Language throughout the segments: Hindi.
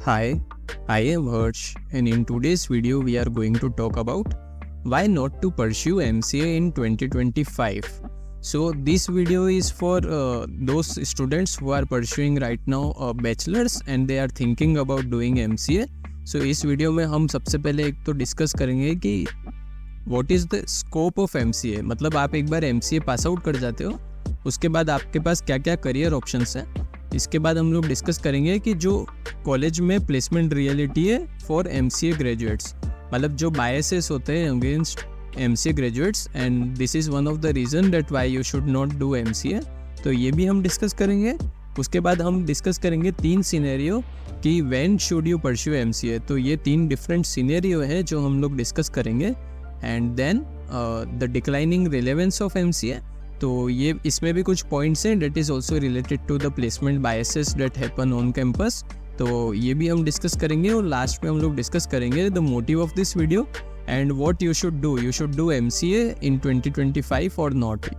Hi, I am Harsh, and in today's video we are going to talk about why not to pursue MCA in 2025. So this video is for those students who are pursuing right now a bachelor's and they are thinking about doing MCA. So इस वीडियो में हम सबसे पहले एक तो डिस्कस करेंगे कि what is the scope of MCA, मतलब आप एक बार MCA पास आउट कर जाते हो उसके बाद आपके पास क्या क्या करियर ऑप्शंस हैं। इसके बाद हम लोग डिस्कस करेंगे कि जो कॉलेज में प्लेसमेंट रियलिटी है फॉर MCA ग्रेजुएट्स, मतलब जो बायसेस होते हैं against MCA graduates, and this is one of the reason that why you should not do MCA। तो ये भी हम डिस्कस करेंगे। उसके बाद हम डिस्कस करेंगे 3 सिनेरियो कि when should you pursue MCA। तो ये 3 डिफरेंट सिनेरियो है जो हम लोग डिस्कस करेंगे। And then the declining relevance of MCA। तो ये इसमें भी कुछ पॉइंट्स हैं that is also related to the placement biases that happen on campus. तो ये भी हम डिस्कस करेंगे और लास्ट में हम लोग डिस्कस करेंगे the motive of this video and what you should do MCA in 2025 or not.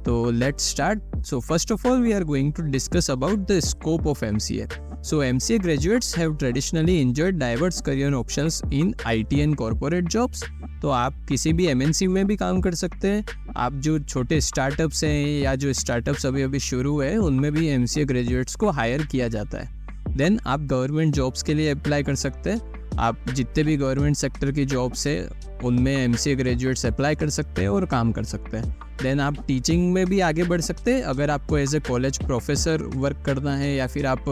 So let's start. So first of all we are going to discuss about the scope of MCA. So MCA graduates have traditionally enjoyed diverse career options in IT and corporate jobs. तो आप किसी भी MNC में भी काम कर सकते हैं। आप जो छोटे स्टार्टअप्स हैं या जो स्टार्टअप्स अभी शुरू है उनमें भी MCA ग्रेजुएट्स को हायर किया जाता है। देन आप गवर्नमेंट जॉब्स के लिए अप्लाई कर सकते हैं। आप जितने भी गवर्नमेंट सेक्टर की जॉब्स है उनमें MCA ग्रेजुएट्स अप्लाई कर सकते हैं और काम कर सकते हैं। देन आप टीचिंग में भी आगे बढ़ सकते हैं। अगर आपको as a college professor work करना है या फिर आप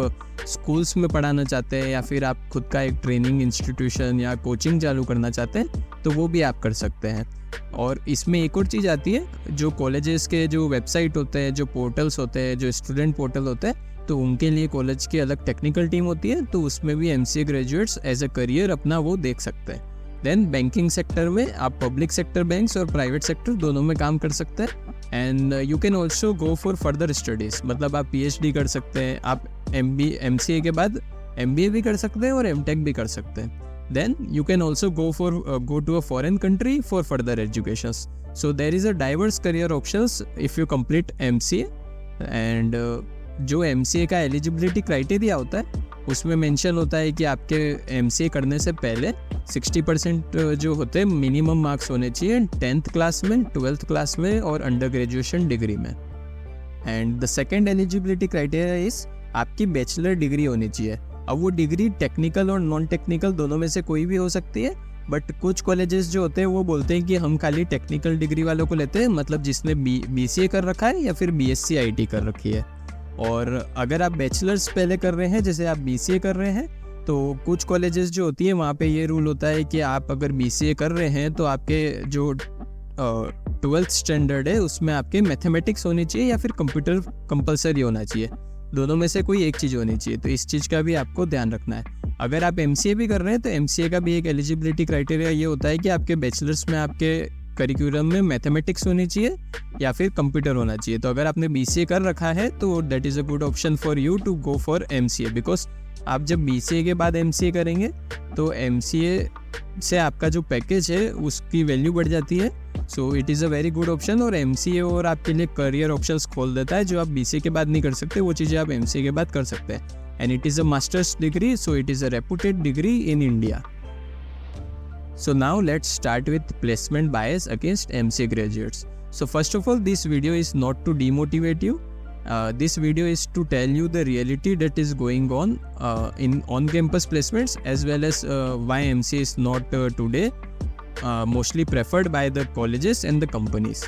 स्कूल्स में पढ़ाना चाहते हैं या फिर आप खुद का एक ट्रेनिंग इंस्टीट्यूशन या कोचिंग चालू करना चाहते हैं तो वो भी आप कर सकते हैं। और इसमें एक और चीज़ आती है, जो कॉलेजेस के जो वेबसाइट होते हैं, जो पोर्टल्स होते हैं, जो स्टूडेंट पोर्टल होते हैं, तो उनके लिए कॉलेज की अलग टेक्निकल टीम होती है, तो उसमें भी MCA graduates as a career अपना वो देख सकते हैं। देन बैंकिंग सेक्टर में आप पब्लिक सेक्टर बैंक्स और प्राइवेट सेक्टर दोनों में काम कर सकते हैं। And you can also go for further studies, मतलब आप PhD कर सकते हैं। आप MCA के बाद MBA भी कर सकते हैं और MTech भी कर सकते हैं। Then you can also go to a foreign country for further education. So there is a diverse career options if you complete MCA. And जो MCA का एलिजिबिलिटी क्राइटेरिया होता है उसमें मेंशन होता है कि आपके MCA करने से पहले 60% जो होते हैं मिनिमम मार्क्स होने चाहिए 10th क्लास में, 12th क्लास में और अंडर ग्रेजुएशन डिग्री में। And the second eligibility criteria is आपकी बैचलर डिग्री होनी चाहिए। अब वो डिग्री टेक्निकल और नॉन टेक्निकल दोनों में से कोई भी हो सकती है, बट कुछ कॉलेजेस जो होते हैं वो बोलते हैं कि हम खाली टेक्निकल डिग्री वालों को लेते हैं, मतलब जिसने BCA कर रखा है या फिर BSc IT कर रखी है। और अगर आप बैचलर्स पहले कर रहे हैं, जैसे आप BCA कर रहे हैं, तो कुछ कॉलेजेस जो होती है वहाँ पे ये रूल होता है कि आप अगर BCA कर रहे हैं तो आपके जो 12th स्टैंडर्ड है उसमें आपके मैथमेटिक्स होनी चाहिए या फिर कंप्यूटर कंपलसरी होना चाहिए। दोनों में से कोई एक चीज़ होनी चाहिए, तो इस चीज़ का भी आपको ध्यान रखना है। अगर आप MCA भी कर रहे हैं तो MCA का भी एक एलिजिबिलिटी क्राइटेरिया ये होता है कि आपके बैचलर्स में आपके करिकुलम में मैथमेटिक्स होनी चाहिए या फिर कंप्यूटर होना चाहिए। तो अगर आपने BCA कर रखा है तो that is a good option for you to go for MCA, because आप जब BCA के बाद MCA करेंगे तो MCA से आपका जो पैकेज है उसकी वैल्यू बढ़ जाती है। So it is a very good option. और MCA और आपके लिए करियर ऑप्शंस खोल देता है जो आप BCA के बाद नहीं कर सकते, वो चीज़ें आप MCA के बाद कर सकते हैं। And it is a masters degree, so it is a reputed degree in India. So now let's start with placement bias against MCA graduates. So first of all, this video is not to demotivate you. This video is to tell you the reality that is going on in on-campus placements, as well as why MCA is not today mostly preferred by the colleges and the companies.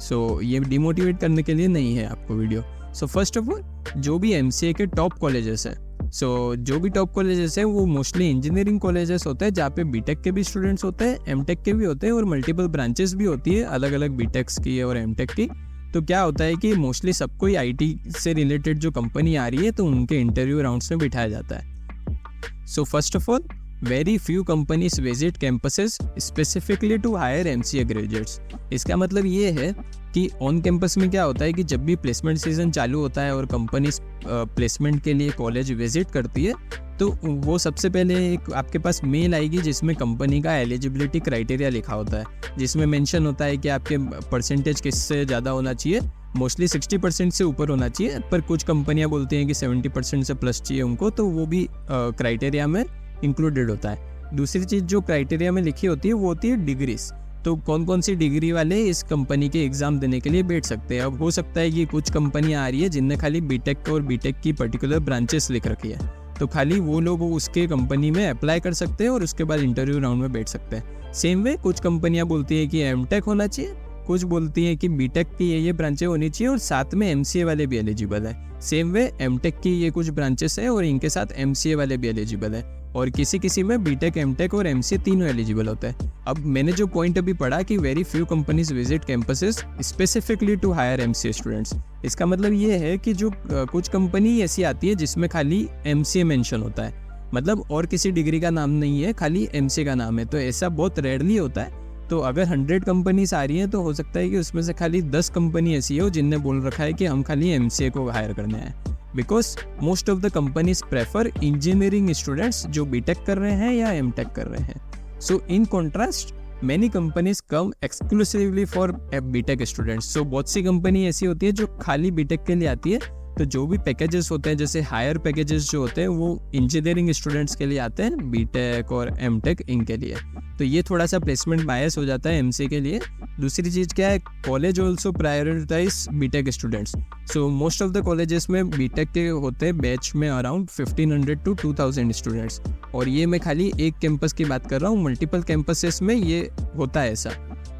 So ये demotivate करने के लिए नहीं है आपको video. So first of all, जो भी MCA के टॉप कॉलेजेस हैं, जो भी टॉप कॉलेजेस हैं वो मोस्टली इंजीनियरिंग कॉलेजेस होते हैं जहाँ पे BTech के भी स्टूडेंट्स होते हैं, MTech के भी होते हैं और मल्टीपल ब्रांचेस भी होती है अलग अलग BTechs की और MTech की। तो क्या होता है कि मोस्टली सबको ही IT से रिलेटेड जो कंपनी आ रही है तो उनके इंटरव्यू राउंड्स में बिठाया जाता है। So first of all, very few companies visit campuses specifically to hire MCA graduates. इसका मतलब ये है कि ऑन कैंपस में क्या होता है कि जब भी प्लेसमेंट सीजन चालू होता है और कंपनीज प्लेसमेंट के लिए कॉलेज विजिट करती है तो वो सबसे पहले एक आपके पास मेल आएगी जिसमें कंपनी का एलिजिबिलिटी क्राइटेरिया लिखा होता है, जिसमें मेंशन होता है कि आपके परसेंटेज किससे ज़्यादा होना चाहिए मोस्टली 60% से ऊपर होना चाहिए, पर कुछ कंपनियां बोलती हैं कि 70% से प्लस चाहिए उनको, तो वो भी क्राइटेरिया में इंक्लूडेड होता है। दूसरी चीज़ जो क्राइटेरिया में लिखी होती है वो होती है डिग्रीज। तो कौन कौन सी डिग्री वाले इस कंपनी के एग्ज़ाम देने के लिए बैठ सकते हैं। अब हो सकता है कि कुछ कंपनियां आ रही है जिनने खाली बीटेक और बीटेक की पर्टिकुलर ब्रांचेस लिख रखी है, तो खाली वो लोग उसके कंपनी में अप्लाई कर सकते हैं और उसके बाद इंटरव्यू राउंड में बैठ सकते हैं। सेम वे कुछ कंपनियां बोलती है कि एमटेक होना चाहिए, कुछ बोलती हैं कि बीटेक की ये ब्रांचें होनी चाहिए और साथ में एमसीए वाले भी एलिजिबल है। सेम वे एमटेक की ये कुछ ब्रांचेस हैं और इनके साथ एमसीए वाले भी एलिजिबल है, और किसी में बीटेक, एमटेक और एमसीए तीनों एलिजिबल होते हैं। अब मैंने जो पॉइंट अभी पढ़ा कि very few companies visit campuses specifically to hire MCA students, इसका मतलब ये है कि जो कुछ कंपनी ऐसी आती है जिसमें खाली एमसीए मेंशन होता है, मतलब और किसी डिग्री का नाम नहीं है, खाली एमसीए का नाम है। तो ऐसा बहुत रेयरली होता है। तो अगर 100 कंपनीज आ रही हैं तो हो सकता है कि उसमें से खाली 10 कंपनी ऐसी हो जिनने बोल रखा है कि हम खाली एमसीए को हायर करने आए, because most of the companies prefer engineering students जो बीटेक कर रहे हैं या एमटेक कर रहे हैं। So in contrast many companies come exclusively for BTech students. So बहुत सी कंपनी ऐसी होती है जो खाली बीटेक के लिए आती है, तो जो भी पैकेजेस होते हैं जैसे हायर पैकेजेस जो होते हैं वो इंजीनियरिंग स्टूडेंट्स के लिए आते हैं, बीटेक और एमटेक इनके लिए। तो ये थोड़ा सा प्लेसमेंट बायस हो जाता है एमसीए के लिए। दूसरी चीज़ क्या है, college also prioritise B Tech students. So most of the colleges में बीटेक के होते हैं बैच में अराउंड 1500 to 2000 स्टूडेंट्स, और ये मैं खाली एक कैंपस की बात कर रहा हूँ, मल्टीपल कैंपसेस में ये होता है ऐसा।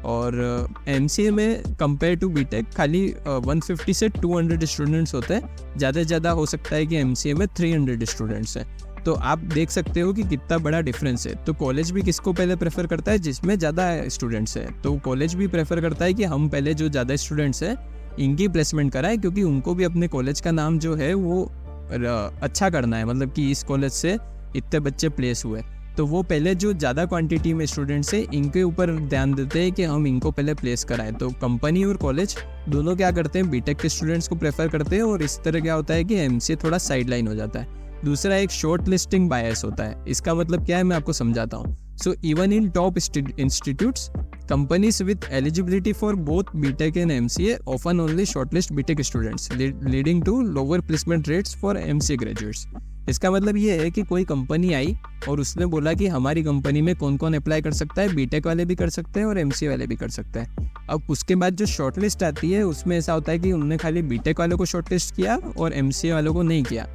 और एमसीए में कंपेयर टू बीटेक खाली 150 से 200 स्टूडेंट्स होते हैं, ज़्यादा से ज़्यादा हो सकता है कि एमसीए में 300 स्टूडेंट्स हैं। तो आप देख सकते हो कि कितना बड़ा डिफरेंस है। तो कॉलेज भी किसको पहले प्रेफर करता है, जिसमें ज़्यादा स्टूडेंट्स हैं। तो कॉलेज भी प्रेफर करता है कि हम पहले जो ज़्यादा स्टूडेंट्स हैं इनकी प्लेसमेंट कराएं, क्योंकि उनको भी अपने कॉलेज का नाम जो है वो अच्छा करना है, मतलब कि इस कॉलेज से इतने बच्चे प्लेस हुए, तो वो पहले जो ज़्यादा क्वांटिटी में स्टूडेंट्स हैं इनके ऊपर ध्यान देते हैं कि हम इनको पहले प्लेस कराएं। तो कंपनी और कॉलेज दोनों क्या करते हैं, बीटेक के स्टूडेंट्स को प्रेफर करते हैं, और इस तरह क्या होता है कि एमसीए थोड़ा साइडलाइन हो जाता है। दूसरा एक शॉर्ट लिस्टिंग बायस होता है। इसका मतलब क्या है मैं आपको समझाता हूँ। So even in top institutes companies with eligibility for both BTech and MCA often only shortlist BTech students, leading to lower placement rates for MCA graduates. इसका मतलब ये है कि कोई कंपनी आई और उसने बोला कि हमारी कंपनी में कौन कौन अप्लाई कर सकता है, बीटेक वाले भी कर सकते हैं और एमसीए वाले भी कर सकते हैं। अब उसके बाद जो शॉर्टलिस्ट आती है उसमें ऐसा होता है कि उन्होंने खाली बीटेक वालों को शॉर्टलिस्ट किया और एमसीए वालों को नहीं किया।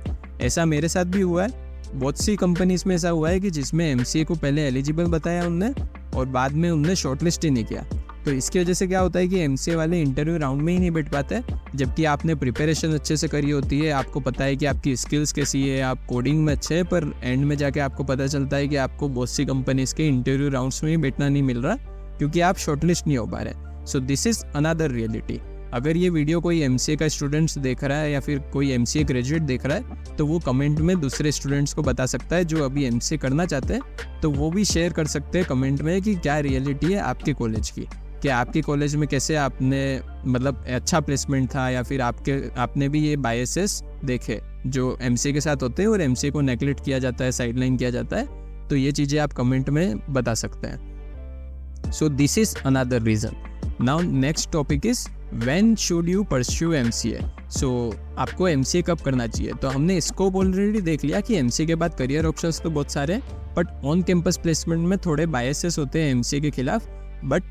ऐसा मेरे साथ भी हुआ है, बहुत सी कंपनीज में ऐसा हुआ है कि जिसमें एमसीए को पहले एलिजिबल बताया उनने और बाद में उनने शॉर्टलिस्ट ही नहीं किया। तो इसकी वजह से क्या होता है कि एमसीए वाले इंटरव्यू राउंड में ही नहीं बैठ पाते, जबकि आपने प्रिपरेशन अच्छे से करी होती है, आपको पता है कि आपकी स्किल्स कैसी है, आप कोडिंग में अच्छे हैं, पर एंड में जाके आपको पता चलता है कि आपको बहुत सी कंपनीज के इंटरव्यू राउंड्स में ही बैठना नहीं मिल रहा क्योंकि आप शॉर्टलिस्ट नहीं हो पा रहे। सो दिस इज़ अनदर रियलिटी। अगर ये वीडियो कोई एमसीए का स्टूडेंट्स देख रहा है या फिर कोई एमसीए ग्रेजुएट देख रहा है तो वो कमेंट में दूसरे स्टूडेंट्स को बता सकता है जो अभी एमसीए करना चाहते हैं, तो वो भी शेयर कर सकते हैं कमेंट में कि क्या रियलिटी है आपके कॉलेज की, कि आपके कॉलेज में कैसे आपने मतलब अच्छा प्लेसमेंट था या फिर आपने भी ये बायसेस देखे जो एमसीए के साथ होते हैं और एमसीए को नेगलेक्ट किया जाता है, साइडलाइन किया जाता है। तो ये चीज़ें आप कमेंट में बता सकते हैं। So this is another reason. Now next topic is when should you pursue MCA. So आपको एमसीए कब करना चाहिए। तो हमने स्कोप ऑलरेडी देख लिया कि एमसीए के बाद करियर ऑप्शंस तो बहुत सारे हैं, बट ऑन कैंपस प्लेसमेंट में थोड़े बायसेस होते हैं एमसीए के खिलाफ। बट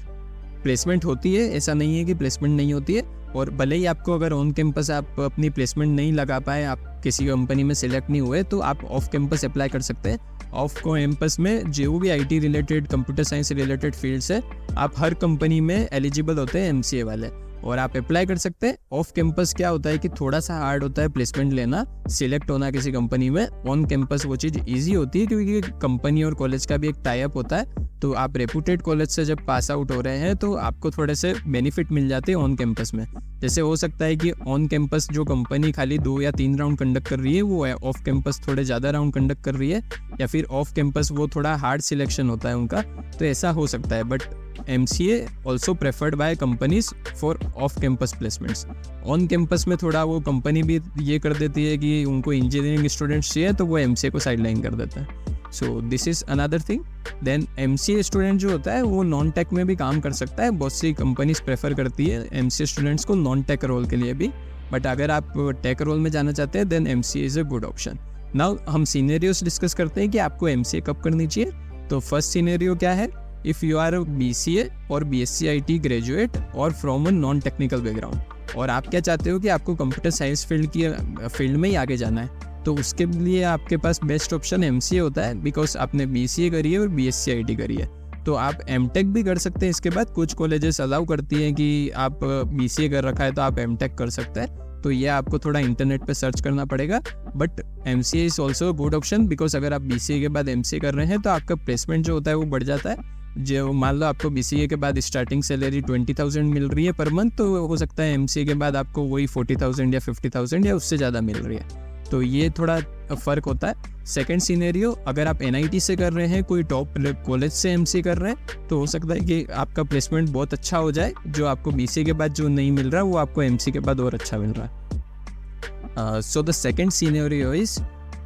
प्लेसमेंट होती है, ऐसा नहीं है कि प्लेसमेंट नहीं होती है। और भले ही आपको अगर ऑन कैंपस आप अपनी प्लेसमेंट नहीं लगा पाए, आप किसी कंपनी में सिलेक्ट नहीं हुए, तो आप ऑफ कैंपस अप्लाई कर सकते हैं। ऑफ कैंपस में जो भी IT related, computer science related fields है, आप हर कंपनी में एलिजिबल होते हैं एमसीए वाले और आप अप्लाई कर सकते हैं। ऑफ कैंपस क्या होता है कि थोड़ा सा हार्ड होता है प्लेसमेंट लेना, सिलेक्ट होना किसी कंपनी में। ऑन कैंपस वो चीज़ ईजी होती है क्योंकि कंपनी और कॉलेज का भी एक टाई अप होता है। तो आप रेपुटेड कॉलेज से जब पास आउट हो रहे हैं तो आपको थोड़े से बेनिफिट मिल जाते हैं ऑन कैंपस में। जैसे हो सकता है कि ऑन कैंपस जो कंपनी खाली 2 या 3 राउंड कंडक्ट कर रही है वो ऑफ कैंपस थोड़े ज़्यादा राउंड कंडक्ट कर रही है, या फिर ऑफ कैंपस वो थोड़ा हार्ड सिलेक्शन होता है उनका, तो ऐसा हो सकता है। But MCA also preferred by companies for off-campus placements. On campus में थोड़ा वो कंपनी भी ये कर देती है कि उनको इंजीनियरिंग स्टूडेंट्स चाहिए तो वो MCA को साइडलाइन कर देता है। So this is another thing. Then MCA student जो होता है वो नॉन टेक में भी काम कर सकता है। बहुत सी कंपनीज प्रेफर करती है MCA स्टूडेंट्स को नॉन टेक रोल के लिए भी, बट अगर आप टेक रोल में जाना चाहते हैं then MCA is a good option. Now हम सीनेरियोस डिस्कस करते हैं कि आपको MCA कब करनी चाहिए। तो फर्स्ट सीनेरियो क्या है, इफ़ यू आर BCA और BSc IT ग्रेजुएट और from a non technical background, और आप क्या चाहते हो कि आपको कंप्यूटर साइंस फील्ड में ही आगे जाना है, तो उसके लिए आपके पास बेस्ट ऑप्शन MCA होता है, बिकॉज आपने BCA करी है और BSc IT करी है। तो आप MTech भी कर सकते हैं इसके बाद। कुछ कॉलेजेस अलाउ करती हैं कि आप BCA कर रखा है तो आप MTech कर सकते हैं, तो ये आपको थोड़ा इंटरनेट पे सर्च करना पड़ेगा। But MCA is also good option, because अगर आप BCA के बाद MCA कर रहे हैं तो आपका प्लेसमेंट जो होता है वो बढ़ जाता है। जो मान लो आपको BCA के बाद स्टार्टिंग सैलरी 20,000 मिल रही है पर मंथ, तो हो सकता है MCA के बाद आपको वही 40,000 या 50,000 या उससे ज़्यादा मिल रही है। तो ये थोड़ा फ़र्क होता है। सेकंड सीनेरियो, अगर आप NIT से कर रहे हैं, कोई टॉप कॉलेज से MCA कर रहे हैं, तो हो सकता है कि आपका प्लेसमेंट बहुत अच्छा हो जाए। जो आपको BCA के बाद जो नहीं मिल रहा वो आपको MCA के बाद और अच्छा मिल रहा है। So the second scenario is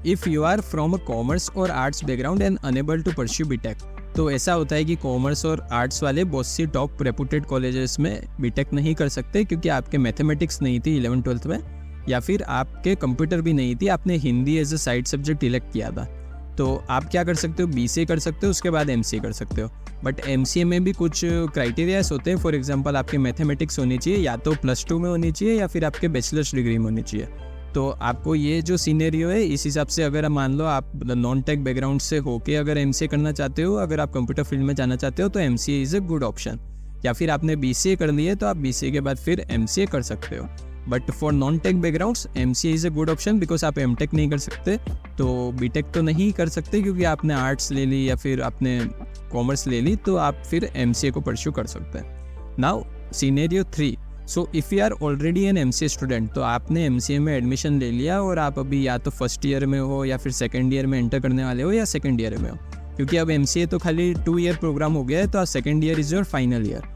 if you are from a commerce और arts background and unable to pursue BTech। तो ऐसा होता है कि कॉमर्स और आर्ट्स वाले बहुत सी टॉप रेपुटेड कॉलेजेस में BTech नहीं कर सकते, क्योंकि आपके मैथमेटिक्स नहीं थी 11th-12th में, या फिर आपके कंप्यूटर भी नहीं थी, आपने Hindi as a side subject elect किया था। तो आप क्या कर सकते हो, BCA कर सकते हो, उसके बाद MCA कर सकते हो। बट MCA में भी कुछ क्राइटेरियाज होते हैं। फॉर एग्जांपल आपके मैथमेटिक्स होनी चाहिए, या तो +2 में होनी चाहिए या फिर आपके बैचलर्स डिग्री में होनी चाहिए। तो आपको ये जो सीनेरियो है, इस हिसाब से अगर मान लो आप नॉन टेक बैकग्राउंड से होके अगर MCA करना चाहते हो, अगर आप कंप्यूटर फील्ड में जाना चाहते हो, तो MCA is a good option. या फिर आपने BCA कर ली है तो आप BCA के बाद फिर MCA कर सकते हो। But for non tech backgrounds MCA is a good option, because आप MTech नहीं कर सकते, तो BTech तो नहीं कर सकते क्योंकि आपने आर्ट्स ले ली या फिर आपने कॉमर्स ले ली, तो आप फिर MCA को परस्यू कर सकते हैं। Now scenario 3, so if you are already an MCA student, तो आपने MCA में एडमिशन ले लिया और आप अभी या तो फर्स्ट ईयर में हो या फिर सेकेंड ईयर में एंटर करने वाले हो या सेकेंड ईयर में हो, क्योंकि अब MCA तो खाली 2 ईयर प्रोग्राम हो गया है, तो आप second year is your final year.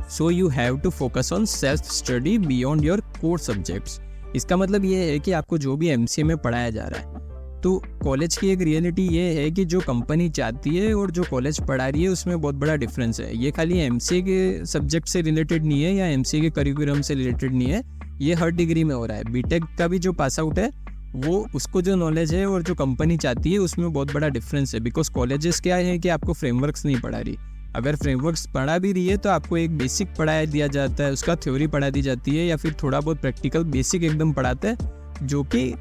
So you have to focus on self study beyond your core subjects. इसका मतलब ये है कि आपको जो भी MCA में पढ़ाया जा रहा है, तो कॉलेज की एक रियलिटी ये है कि जो कंपनी चाहती है और जो कॉलेज पढ़ा रही है उसमें बहुत बड़ा डिफरेंस है। ये खाली MCA के सब्जेक्ट से रिलेटेड नहीं है या MCA के करिकुलम से रिलेटेड नहीं है, ये हर डिग्री में हो रहा है। BTech का भी जो पास आउट है वो उसको जो नॉलेज है और जो कंपनी चाहती है उसमें बहुत बड़ा डिफरेंस है। बिकॉज कॉलेजेस क्या है कि आपको फ्रेमवर्क्स नहीं पढ़ा रही, अगर फ्रेमवर्क्स पढ़ा भी रही है तो आपको एक बेसिक पढ़ाया दिया जाता है, उसका थ्योरी पढ़ा दी जाती है, या फिर थोड़ा बहुत प्रैक्टिकल बेसिक एकदम पढ़ाते हैं, जो कि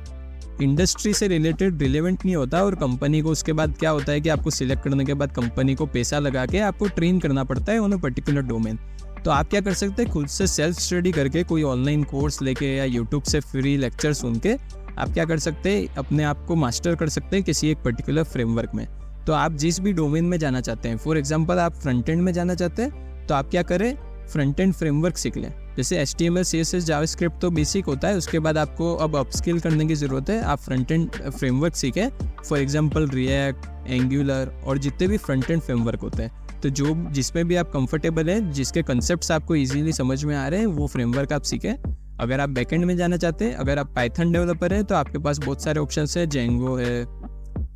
इंडस्ट्री से रिलेटेड रिलेवेंट नहीं होता। और कंपनी को उसके बाद क्या होता है कि आपको सिलेक्ट करने के बाद कंपनी को पैसा लगा के आपको ट्रेन करना पड़ता है ऑन अ पर्टिकुलर डोमेन। तो आप क्या कर सकते हैं, खुद से सेल्फ स्टडी करके कोई ऑनलाइन कोर्स लेके या यूट्यूब से फ्री लेक्चर सुन के आप क्या कर सकते हैं, अपने आप को मास्टर कर सकते हैं किसी एक पर्टिकुलर फ्रेमवर्क में। तो आप जिस भी डोमेन में जाना चाहते हैं, फॉर एग्जांपल आप फ्रंट एंड में जाना चाहते हैं, तो आप क्या करें, फ्रंट एंड फ्रेमवर्क सीख लें। जैसे HTML CSS जावास्क्रिप्ट तो बेसिक होता है, उसके बाद आपको अब अपस्किल करने की ज़रूरत है, आप फ्रंट एंड फ्रेमवर्क सीखें। फॉर एग्जांपल रिएक्ट, एंगुलर और जितने भी फ्रंट एंड फ्रेमवर्क होते हैं, तो जो जिसमें भी आप कंफर्टेबल हैं, जिसके कंसेप्ट्स आपको इजीली समझ में आ रहे हैं, वो फ्रेमवर्क आप सीखें। अगर आप बैकएंड में जाना चाहते हैं, अगर आप पाइथन डेवलपर हैं, तो आपके पास बहुत सारे ऑप्शंस है, जेंगो है,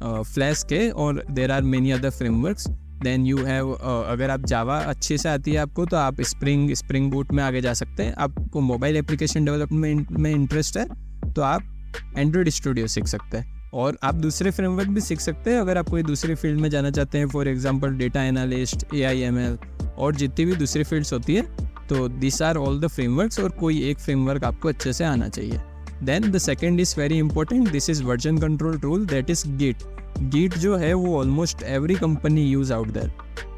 फ्लैस्क है, और there are many other frameworks. Then you have, अगर आप जावा अच्छे से आती है आपको, तो आप स्प्रिंग बूट में आगे जा सकते हैं। आपको मोबाइल एप्लीकेशन डेवलपमेंट में इंटरेस्ट है तो आप एंड्रॉयड स्टूडियो सीख सकते हैं, और आप दूसरे फ्रेमवर्क भी सीख सकते हैं अगर आप कोई दूसरी फील्ड में जाना चाहते हैं। For example data analyst, AI/ML और जितनी भी दूसरी फील्ड्स होती है, तो this are all the frameworks, और कोई एक फ्रेमवर्क आपको अच्छे से आना चाहिए। Then the second is very important, this is version control tool, that is git. Git जो है वो almost every company use out there,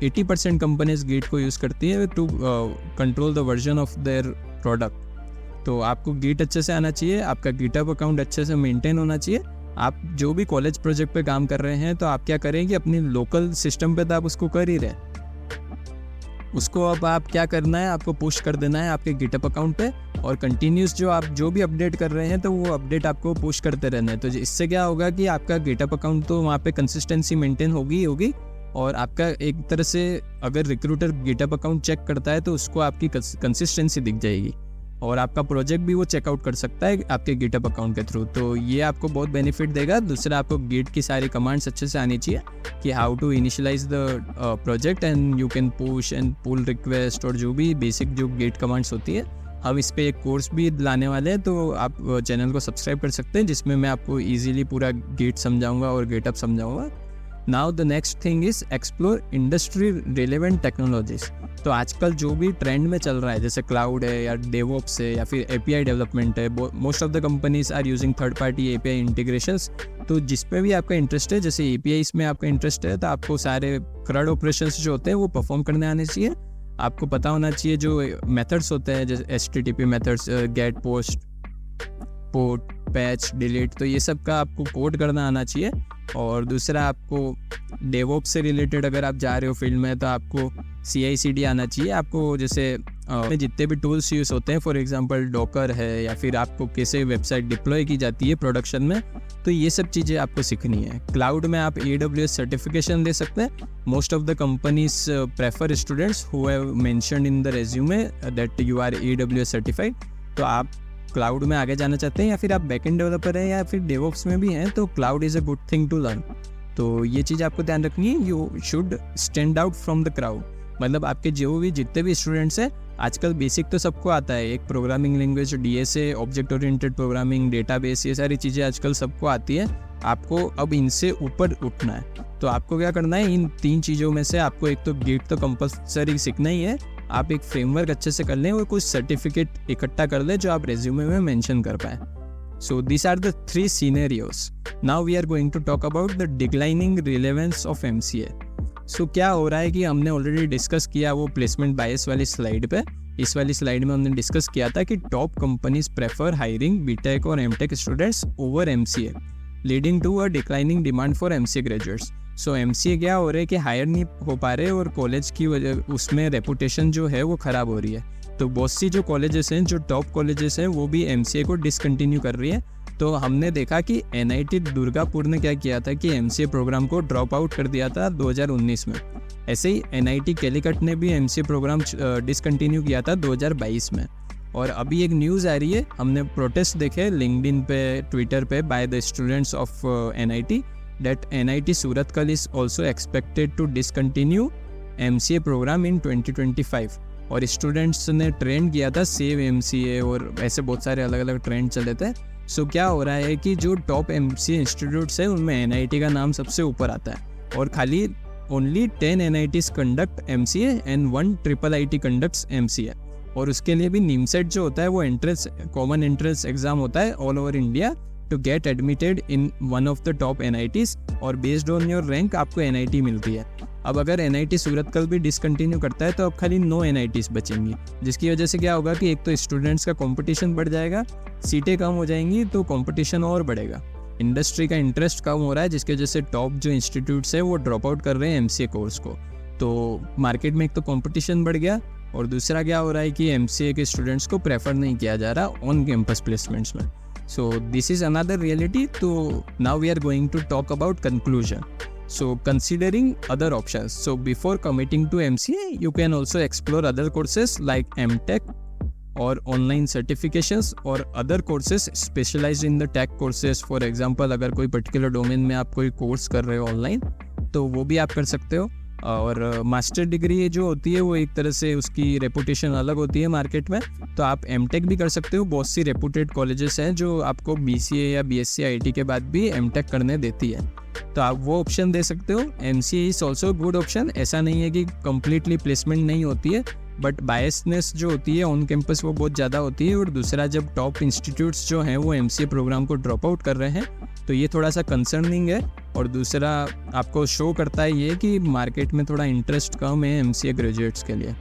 80% companies git को यूज़ करती है to control the version of their product. तो आपको गिट अच्छे से आना चाहिए, आपका गिटहब अकाउंट अच्छे से मेंटेन होना चाहिए। आप जो भी कॉलेज प्रोजेक्ट पे काम कर रहे हैं, तो आप क्या करें कि अपनी लोकल सिस्टम पे तो आप उसको कर ही रहे, उसको अब आप क्या करना है, आपको पुश कर देना है आपके गिटहब अकाउंट पे, और कंटिन्यूस जो आप जो भी अपडेट कर रहे हैं, तो वो अपडेट आपको पुश करते रहना है। तो इससे क्या होगा कि आपका गिटहब अकाउंट तो वहाँ पे कंसिस्टेंसी मेंटेन होगी ही होगी, और आपका एक तरह से अगर रिक्रूटर गिटहब अकाउंट चेक करता है तो उसको आपकी कंसिस्टेंसी दिख जाएगी। और आपका प्रोजेक्ट भी वो चेकआउट कर सकता है आपके गिटहब अकाउंट के थ्रू। तो ये आपको बहुत बेनिफिट देगा। दूसरा, आपको गिट की सारी कमांड्स अच्छे से आनी चाहिए कि how to initialize the project and you can push and pull request, और जो भी बेसिक जो गिट कमांड्स होती है। हम इस पे एक कोर्स भी लाने वाले हैं, तो आप चैनल को सब्सक्राइब कर सकते हैं, जिसमें मैं आपको ईजिली पूरा गिट समझाऊंगा और गिटहब समझाऊंगा। Now the next thing is explore industry relevant technologies. तो आजकल जो भी ट्रेंड में चल रहा है, जैसे क्लाउड है या डेवऑप्स है या फिर एपीआई डेवलपमेंट है, most of the companies are using third party API integrations. तो जिस पे भी आपका इंटरेस्ट है, जैसे एपीआईस में आपका इंटरेस्ट है, तो आपको सारे CRUD ऑपरेशंस जो होते हैं वो परफॉर्म करने आने चाहिए। आपको पता होना चाहिए जो मेथड्स होते हैं, जैसे HTTP methods, get, post, port, patch, delete, तो ये सब का आपको कोड करना आना चाहिए। और दूसरा, आपको डेवऑप्स से रिलेटेड अगर आप जा रहे हो फील्ड में, तो आपको CI/CD आना चाहिए। आपको जैसे जितने भी टूल्स यूज़ होते हैं, फॉर एग्जांपल डॉकर है, या फिर आपको कैसे वेबसाइट डिप्लॉय की जाती है प्रोडक्शन में, तो ये सब चीज़ें आपको सीखनी है। क्लाउड में आप AWS सर्टिफिकेशन दे सकते हैं। Most of the companies prefer students who have mentioned in the resume that you are AWS certified. तो आप क्लाउड में आगे जाना चाहते हैं, या फिर आप बैकएंड डेवलपर हैं, या फिर डेवऑप्स में भी हैं, तो cloud is a good thing to learn. तो ये चीज़ आपको ध्यान रखनी है। You should stand out from the crowd. मतलब आपके जो भी जितने भी स्टूडेंट्स हैं, आजकल बेसिक तो सबको आता है, एक programming language, DSA, object oriented programming, database, ये सारी चीज़ें आजकल सबको आती है। आपको अब इनसे ऊपर उठना है। तो आपको क्या करना है, इन 3 चीज़ों में से आपको एक तो गिट तो कंपलसरी सीखना ही है। आप एक फ्रेमवर्क अच्छे से कर लें और कुछ सर्टिफिकेट इकट्ठा कर लें जो आप रेज्यूमे में मेंशन कर पाएँ। So these are the 3 scenarios. Now we are going to talk about the declining relevance of MCA. So क्या हो रहा है कि हमने ऑलरेडी डिस्कस किया वो प्लेसमेंट बायस वाली स्लाइड पे। इस वाली स्लाइड में हमने डिस्कस किया था कि top companies prefer hiring BTech और MTech students over MCA, leading to a declining demand for MCA graduates. So MCA क्या हो रहा है कि हायर नहीं हो पा रहे, और कॉलेज की वजह उसमें रेपुटेशन जो है वो ख़राब हो रही है। तो बहुत सी जो कॉलेजेस हैं, जो टॉप कॉलेजेस हैं, वो भी MCA को डिसकंटिन्यू कर रही है। तो हमने देखा कि NIT दुर्गापुर ने क्या किया था कि MCA प्रोग्राम को ड्रॉप आउट कर दिया था 2019 में। ऐसे ही NIT कैलिकट ने भी MCA प्रोग्राम डिसकंटिन्यू किया था 2022 में। और अभी एक न्यूज़ आ रही है, हमने प्रोटेस्ट देखे लिंक्डइन पे, ट्विटर पे by the students of NIT that NIT Surathkal is also expected to discontinue MCA program in 2025। और स्टूडेंट्स ने ट्रेंड किया था सेव MCA, और ऐसे बहुत सारे अलग अलग ट्रेंड चले थे। सो क्या हो रहा है कि जो टॉप MCA इंस्टीट्यूट्स हैं उनमें NIT का नाम सबसे ऊपर आता है, और खाली only 10 NITs conduct MCA and 1 IIIT conducts MCA। और उसके लिए भी NIMSET जो होता है वो एंट्रेंस, कॉमन एंट्रेंस एग्जाम होता है all over India to get admitted in one of the top NITs, और बेस्ड ऑन योर रैंक आपको NIT मिलती है। अब अगर NIT सूरतकल भी डिसकंटिन्यू करता है तो अब खाली 9 NITs बचेंगी, जिसकी वजह से क्या होगा कि एक तो स्टूडेंट्स का कंपटीशन बढ़ जाएगा, सीटें कम हो जाएंगी, तो कंपटीशन और बढ़ेगा। इंडस्ट्री का इंटरेस्ट कम हो रहा है, जिसकी वजह से टॉप जो इंस्टीट्यूट्स हैं वो ड्रॉप आउट कर रहे हैं MCA कोर्स को। तो मार्केट में एक तो कंपटीशन बढ़ गया, और दूसरा क्या हो रहा है कि MCA के स्टूडेंट्स को प्रेफर नहीं किया जा रहा ऑन कैंपस प्लेसमेंट्स में। So this is another reality. So now we are going to talk about conclusion. So considering other options. So before committing to MCA, you can also explore other courses like MTech or online certifications or other courses specialized in the tech courses. For example, अगर कोई particular domain में आप कोई कोर्स कर रहे हो ऑनलाइन, तो वो भी आप कर सकते हो। और मास्टर डिग्री जो होती है वो एक तरह से उसकी रेपुटेशन अलग होती है मार्केट में, तो आप MTech भी कर सकते हो। बहुत सी रेपुटेड कॉलेजेस हैं जो आपको BCA या BSc IT के बाद भी MTech करने देती है, तो आप वो ऑप्शन दे सकते हो। MCA is also good option. ऐसा नहीं है कि कम्प्लीटली प्लेसमेंट नहीं होती है, बट बायसनेस जो होती है ऑन कैंपस वो बहुत ज़्यादा होती है। और दूसरा, जब टॉप इंस्टीट्यूट्स जो हैं वो MCA प्रोग्राम को ड्रॉप आउट कर रहे हैं, तो ये थोड़ा सा कंसर्निंग है। और दूसरा, आपको शो करता है ये कि मार्केट में थोड़ा इंटरेस्ट कम है MCA ग्रेजुएट्स के लिए।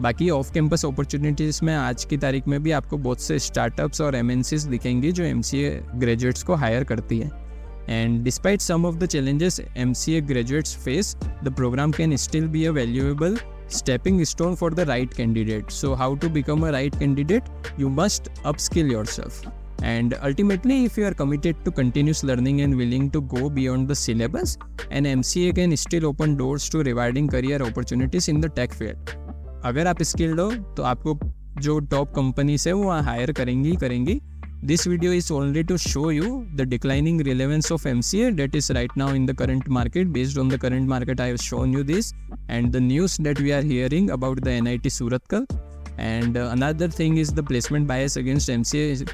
बाकी ऑफ कैंपस अपॉर्चुनिटीज़ में आज की तारीख में भी आपको बहुत से स्टार्टअप्स और MNCs दिखेंगी जो MCA ग्रेजुएट्स को हायर करती है। And despite some of the challenges MCA graduates face, the program can still be a valuable stepping stone for the right candidate. So how to become a right candidate? You must upskill yourself. And ultimately, if you are committed to continuous learning and willing to go beyond the syllabus, an MCA can still open doors to rewarding career opportunities in the tech field. अगर आप स्किल्ड हो तो आपको जो टॉप कंपनीज है वो हायर करेंगी। This video is only to show you the declining relevance of MCA that is right now in the current market. Based on the current market, I have shown you this and the news that we are hearing about the NIT Surathkal. And another thing is the placement bias against MCA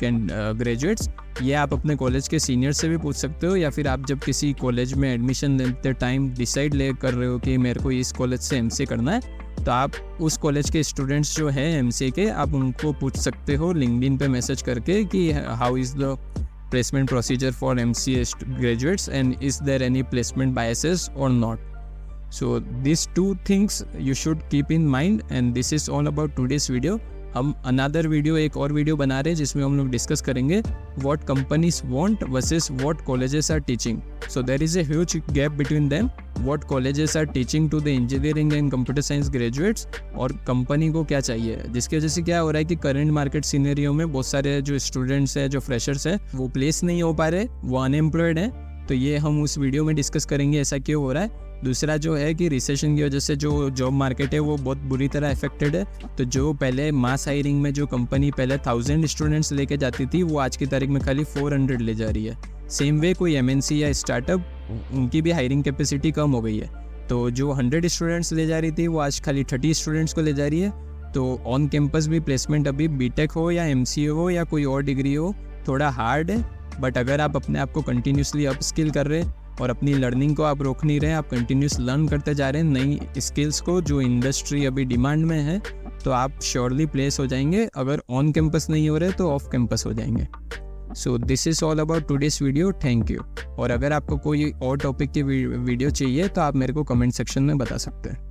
graduates. ये आप अपने कॉलेज के सीनियर से भी पूछ सकते हो, या फिर आप जब किसी कॉलेज में एडमिशन लेते टाइम डिसाइड कर रहे हो कि मेरे को इस कॉलेज से MCA करना है, तो आप उस कॉलेज के स्टूडेंट्स जो हैं MCA के, आप उनको पूछ सकते हो लिंक्डइन पे मैसेज करके कि how is the placement procedure for MCA graduates and is there any placement biases और not. So these two things you should keep in mind, and this is all about today's video. हम another video, एक और वीडियो बना रहे हैं जिसमें हम लोग डिस्कस करेंगे what companies want versus what colleges are teaching. So there is a huge gap between them. What colleges are teaching to the engineering and computer science graduates और कंपनी को क्या चाहिए, जिसकी वजह से क्या हो रहा है कि करंट मार्केट सिनेरियो में बहुत सारे जो स्टूडेंट्स हैं, जो फ्रेशर्स हैं, वो प्लेस नहीं हो पा रहे, वो अनएम्प्लॉयड हैं. तो ये हम उस वीडियो में डिस्कस करेंगे ऐसा क्यों हो रहा है. दूसरा जो है कि रिसेशन की वजह से जो जॉब मार्केट है वो बहुत बुरी तरह अफेक्टेड है. तो जो पहले मास हायरिंग में जो कंपनी पहले 1000 स्टूडेंट्स लेके जाती थी, वो आज की तारीख में खाली 400 ले जा रही है. सेम वे कोई MNC या स्टार्टअप, उनकी भी हायरिंग कैपेसिटी कम हो गई है. तो जो 100 स्टूडेंट्स ले जा रही थी, वो आज खाली 30 स्टूडेंट्स को ले जा रही है. तो ऑन कैंपस भी प्लेसमेंट अभी BTech हो या MCA हो या कोई और डिग्री हो, थोड़ा हार्ड है. बट अगर आप अपने आप को कंटिन्यूसली अप स्किल कर रहे हैं और अपनी लर्निंग को आप रोक नहीं रहे, आप कंटिन्यूस लर्न करते जा रहे हैं नई स्किल्स को जो इंडस्ट्री अभी डिमांड में है, तो आप श्योरली प्लेस हो जाएंगे. अगर ऑन कैंपस नहीं हो रहे तो ऑफ कैंपस हो जाएंगे. सो this is all about today's video. Thank you. और अगर आपको कोई और टॉपिक की वीडियो चाहिए तो आप मेरे को कमेंट सेक्शन में बता सकते हैं.